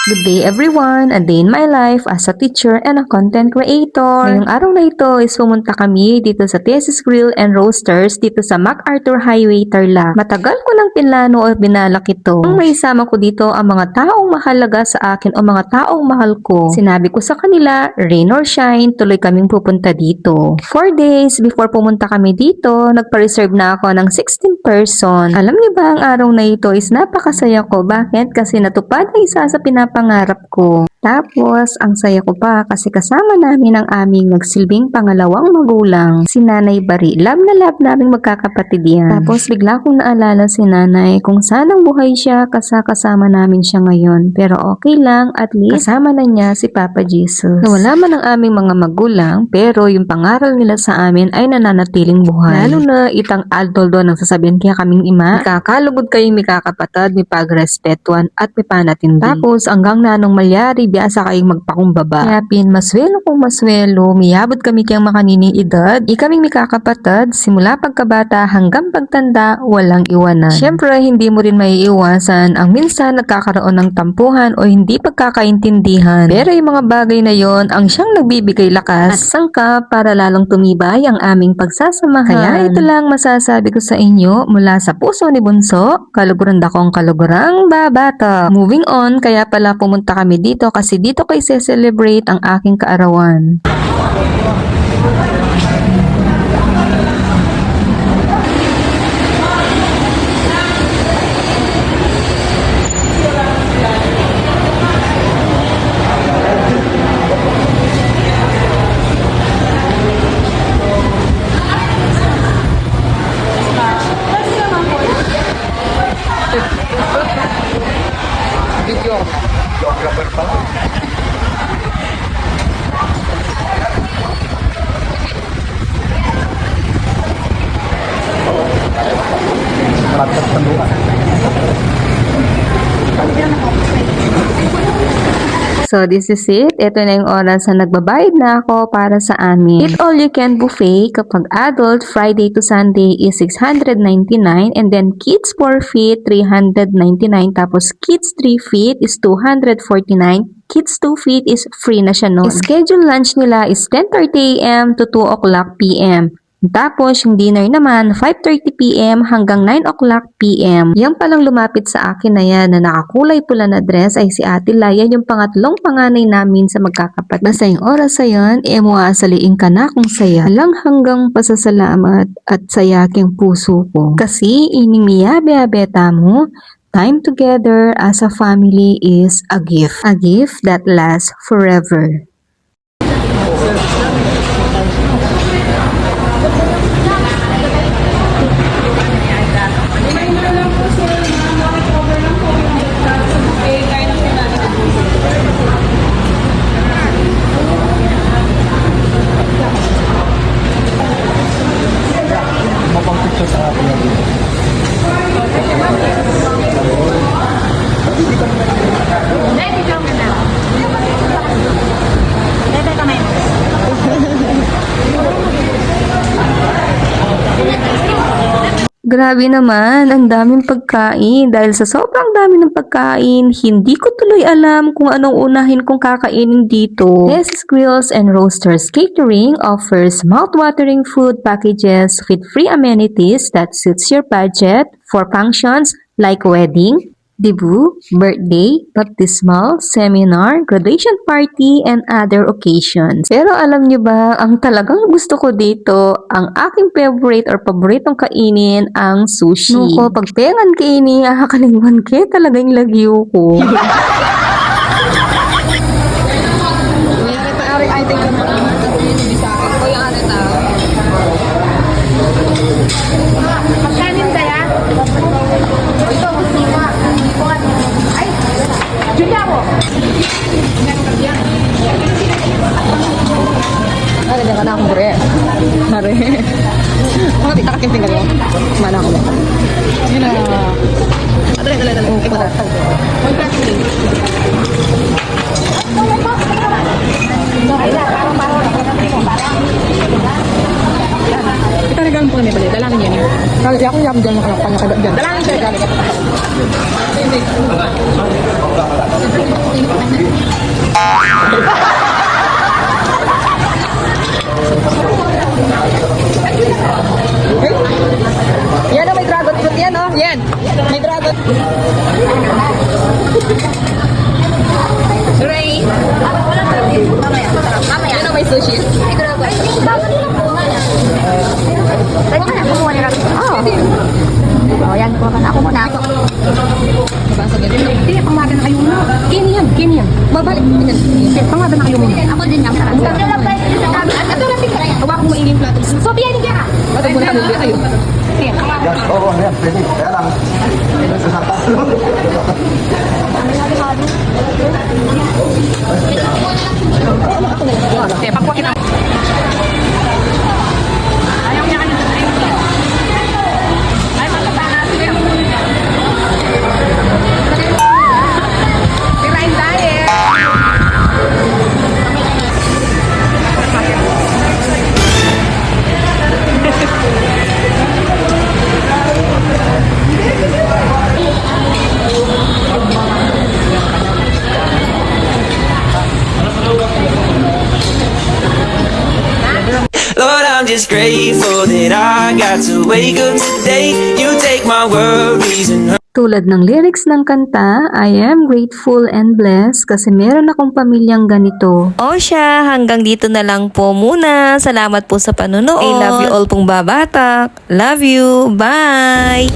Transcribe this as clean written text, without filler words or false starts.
Good day everyone! A day in my life as a teacher and a content creator. Ngayong araw na ito is pumunta kami dito sa TSS Grill and Roasters dito sa MacArthur Highway, Tarlac. Matagal ko lang pinlano o binalak ito. Ang maisama ko dito ang mga taong mahalaga sa akin o mga taong mahal ko. Sinabi ko sa kanila, rain or shine, tuloy kaming pupunta dito. 4 days before pumunta kami dito, nagpa-reserve na ako ng 16 person. Alam niyo ba ang araw na ito is napakasaya ko. Bakit? Kasi natupad na isa sa pangarap ko. Tapos, ang saya ko pa kasi kasama namin ang aming nagsilbing pangalawang magulang, si Nanay Bari. Love na love naming magkakapatid yan. Tapos, bigla kong naalala si Nanay kung sanang buhay siya kasama namin siya ngayon. Pero okay lang, at least kasama na niya si Papa Jesus. Nawala man ang aming mga magulang, pero yung pangaral nila sa amin ay nananatiling buhay. Lalo na itang altoldo nang sasabihin kaya kaming ima, mikakalugod kayong mikakapatad, may pagrespetuan at may panatindi. Tapos, hanggang nanong malyari, biasa kayong magpakumbaba. Kaya maswelo kung maswelo, miyabot kami kayang makanining edad, ikaming mikakapatad, simula pagkabata hanggang pagtanda, walang iwanan. Siyempre, hindi mo rin maiiwasan ang minsan nagkakaroon ng tampuhan o hindi pagkakaintindihan. Pero yung mga bagay na yon ang siyang nagbibigay lakas at sangka para lalong tumibay ang aming pagsasamahan. Kaya ito lang masasabi ko sa inyo mula sa puso ni Bunso, kaluguran dakong kalugurang babata. Moving on, kaya pala pumunta kami dito kasi dito ko i-celebrate ang aking kaarawan. So, this is it. Ito na yung oras na nagbabayad na ako para sa amin. Eat all you can buffet kapag adult, Friday to Sunday is 699 and then kids 4 feet, 399. Tapos kids 3 feet is 249. Kids 2 feet is free na siya noon. Schedule lunch nila is 10:30 a.m. to 2 o'clock p.m. Tapos, yung dinner naman, 5:30 p.m. hanggang 9 o'clock p.m. Yang palang lumapit sa akin na yan na nakakulay pula na dress ay si Ate Laya, yung pangatlong panganay namin sa magkakapatid. Basta yung oras sa yan, muasaliin ka na kung saya. Alang hanggang pasasalamat at saya king puso ko. Kasi inimiyabe-abeta mo, time together as a family is a gift. A gift that lasts forever. Grabe naman, ang daming pagkain. Dahil sa sobrang dami ng pagkain, hindi ko tuloy alam kung anong unahin kong kakainin dito. TSS Grills and Roasters Catering offers mouth-watering food packages with free amenities that suits your budget for functions like wedding, debut, birthday, baptismal, seminar, graduation party, and other occasions. Pero alam nyo ba, ang talagang gusto ko dito, ang aking favorite or paboritong kainin, ang sushi. Nuko, pag pengan kaini, kakalingwan ke talagang lagyo ko. Magkanin kaya? Ito, musika. Ay, Julia ko. Ada jangan aku bre. Mare. Mau kita kakin tinggal yo. Mana aku? Ini ada. Oh, kita. Kita regang pun nih beli. Dalangin ya nih. Kalau aku yang jangan kalau banyak ada. Dalangin saya kali. Yan. May dragon. Ray. Mamaya. Ano may sushi? Oh, yan po. Ako muna. Nabasa ganun. Hindi, pangwagan na kayo muna. Kini yan. Babalik. Pangwagan na kayo muna. Ako din lang. Ito lang tingnan. Hawak mo mailing plato. Sophia, hindi ka. Ba't mo nakabili kayo? Yan, oo, yan, pwede. Kaya lang, sa tatlo. Okay, pagwakin na. Ayaw niya kanina. Ay, matatana sila. Sirain diet. Lord, I'm just grateful that I got to wake up today. You take my worries and Tulad ng lyrics ng kanta, I am grateful and blessed kasi meron akong pamilyang ganito. O siya, hanggang dito na lang po muna. Salamat po sa panonood. I love you all pong babatak. Love you. Bye!